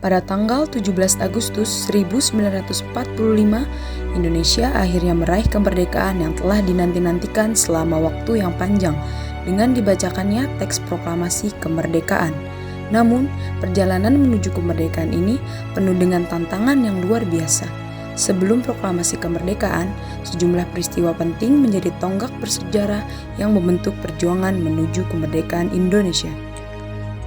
Pada tanggal 17 Agustus 1945, Indonesia akhirnya meraih kemerdekaan yang telah dinanti-nantikan selama waktu yang panjang dengan dibacakannya teks proklamasi kemerdekaan. Namun, perjalanan menuju kemerdekaan ini penuh dengan tantangan yang luar biasa. Sebelum proklamasi kemerdekaan, sejumlah peristiwa penting menjadi tonggak bersejarah yang membentuk perjuangan menuju kemerdekaan Indonesia.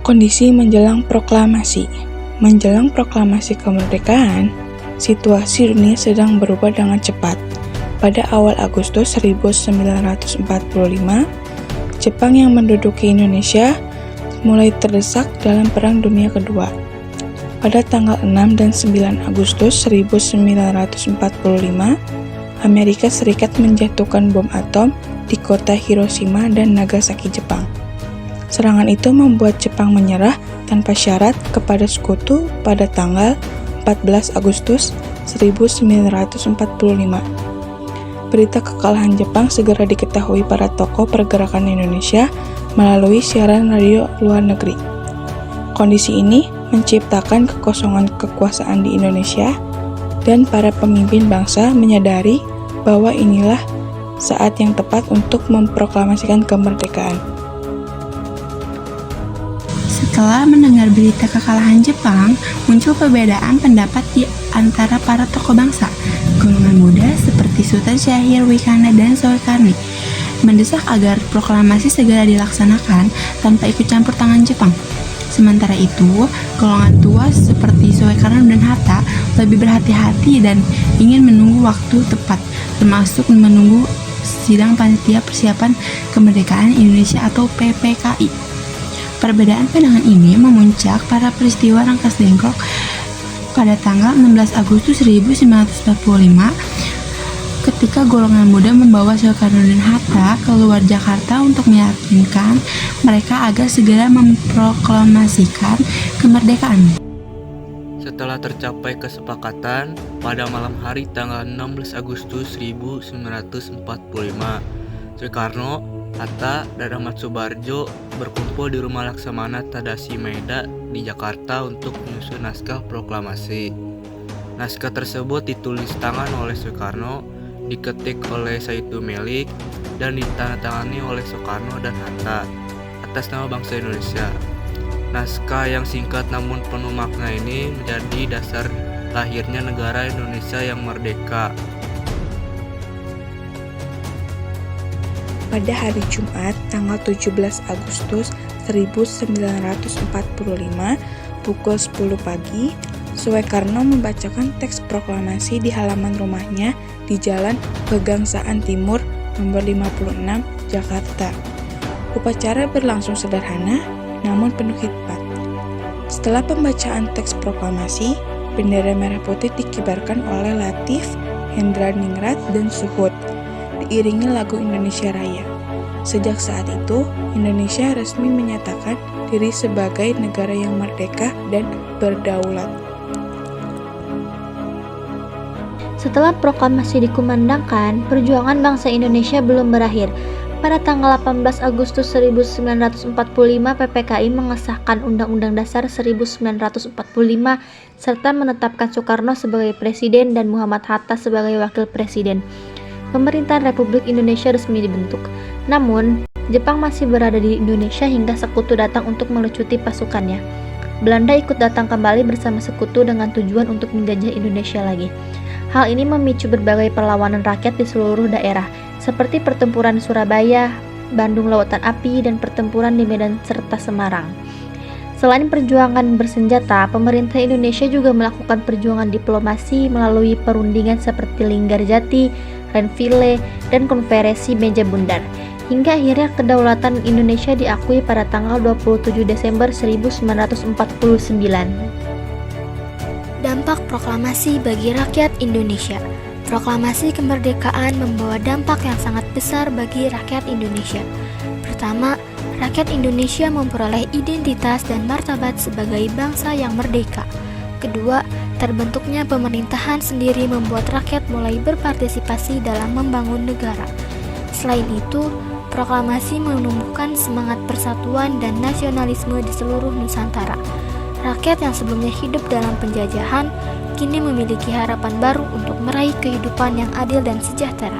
Kondisi menjelang proklamasi. Menjelang proklamasi kemerdekaan, situasi dunia sedang berubah dengan cepat. Pada awal Agustus 1945, Jepang yang menduduki Indonesia mulai terdesak dalam Perang Dunia Kedua. Pada tanggal 6 dan 9 Agustus 1945, Amerika Serikat menjatuhkan bom atom di kota Hiroshima dan Nagasaki, Jepang. Serangan itu membuat Jepang menyerah tanpa syarat kepada sekutu pada tanggal 14 Agustus 1945. Berita kekalahan Jepang segera diketahui para tokoh pergerakan Indonesia melalui siaran radio luar negeri. Kondisi ini menciptakan kekosongan kekuasaan di Indonesia dan para pemimpin bangsa menyadari bahwa inilah saat yang tepat untuk memproklamasikan kemerdekaan. Setelah mendengar berita kekalahan Jepang, muncul perbedaan pendapat di antara para tokoh bangsa. Golongan muda seperti Sultan Syahrir Wikana dan Soekarno mendesak agar proklamasi segera dilaksanakan tanpa ikut campur tangan Jepang. Sementara itu, golongan tua seperti Soekarno dan Hatta lebih berhati-hati dan ingin menunggu waktu tepat, termasuk menunggu sidang panitia persiapan kemerdekaan Indonesia atau PPKI. Perbedaan pandangan ini memuncak pada peristiwa Rangkas Dengklok pada tanggal 16 Agustus 1945 ketika golongan muda membawa Soekarno dan Hatta keluar Jakarta untuk meyakinkan mereka agar segera memproklamasikan kemerdekaan. Setelah tercapai kesepakatan, pada malam hari tanggal 16 Agustus 1945, Soekarno, Hatta, dan Ahmad Subarjo berkumpul di rumah Laksamana Tadashi Maeda di Jakarta untuk menyusun naskah proklamasi. Naskah tersebut ditulis tangan oleh Soekarno, diketik oleh Saitu Melik, dan ditandatangani oleh Soekarno dan Hatta atas nama bangsa Indonesia. Naskah yang singkat namun penuh makna ini menjadi dasar lahirnya negara Indonesia yang merdeka. Pada hari Jumat, tanggal 17 Agustus 1945, pukul 10 pagi, Soekarno membacakan teks proklamasi di halaman rumahnya di Jalan Pegangsaan Timur, nomor 56, Jakarta. Upacara berlangsung sederhana, namun penuh hikmat. Setelah pembacaan teks proklamasi, bendera merah putih dikibarkan oleh Latif, Hendraningrat, dan Suhut, diiringi lagu Indonesia Raya. Sejak saat itu, Indonesia resmi menyatakan diri sebagai negara yang merdeka dan berdaulat. Setelah proklamasi dikumandangkan, perjuangan bangsa Indonesia belum berakhir. Pada tanggal 18 Agustus 1945, PPKI mengesahkan Undang-Undang Dasar 1945 serta menetapkan Soekarno sebagai presiden dan Muhammad Hatta sebagai wakil presiden. Pemerintahan Republik Indonesia resmi dibentuk. Namun, Jepang masih berada di Indonesia hingga sekutu datang untuk melucuti pasukannya. Belanda ikut datang kembali bersama sekutu dengan tujuan untuk menjajah Indonesia lagi. Hal ini memicu berbagai perlawanan rakyat di seluruh daerah, seperti pertempuran Surabaya, Bandung Lautan Api, dan pertempuran di Medan serta Semarang. Selain perjuangan bersenjata, pemerintah Indonesia juga melakukan perjuangan diplomasi melalui perundingan seperti Linggarjati, Renville, dan Konferensi Meja Bundar. Hingga akhirnya kedaulatan Indonesia diakui pada tanggal 27 Desember 1949. Dampak proklamasi bagi rakyat Indonesia. Proklamasi kemerdekaan membawa dampak yang sangat besar bagi rakyat Indonesia. Pertama, rakyat Indonesia memperoleh identitas dan martabat sebagai bangsa yang merdeka. Kedua, terbentuknya pemerintahan sendiri membuat rakyat mulai berpartisipasi dalam membangun negara. Selain itu, proklamasi menumbuhkan semangat persatuan dan nasionalisme di seluruh Nusantara. Rakyat yang sebelumnya hidup dalam penjajahan kini memiliki harapan baru untuk meraih kehidupan yang adil dan sejahtera.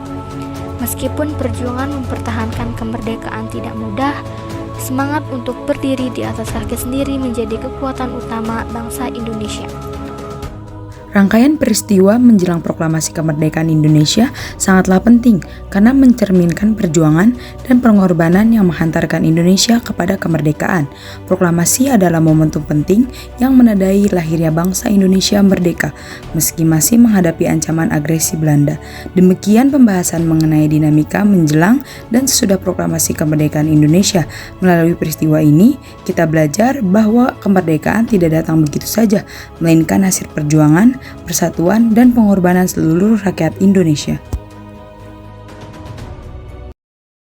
Meskipun perjuangan mempertahankan kemerdekaan tidak mudah, semangat untuk berdiri di atas kaki sendiri menjadi kekuatan utama bangsa Indonesia. Rangkaian peristiwa menjelang proklamasi kemerdekaan Indonesia sangatlah penting karena mencerminkan perjuangan dan pengorbanan yang menghantarkan Indonesia kepada kemerdekaan. Proklamasi adalah momentum penting yang menandai lahirnya bangsa Indonesia merdeka, meski masih menghadapi ancaman agresi Belanda. Demikian pembahasan mengenai dinamika menjelang dan sesudah proklamasi kemerdekaan Indonesia. Melalui peristiwa ini, kita belajar bahwa kemerdekaan tidak datang begitu saja, melainkan hasil perjuangan, persatuan, dan pengorbanan seluruh rakyat Indonesia.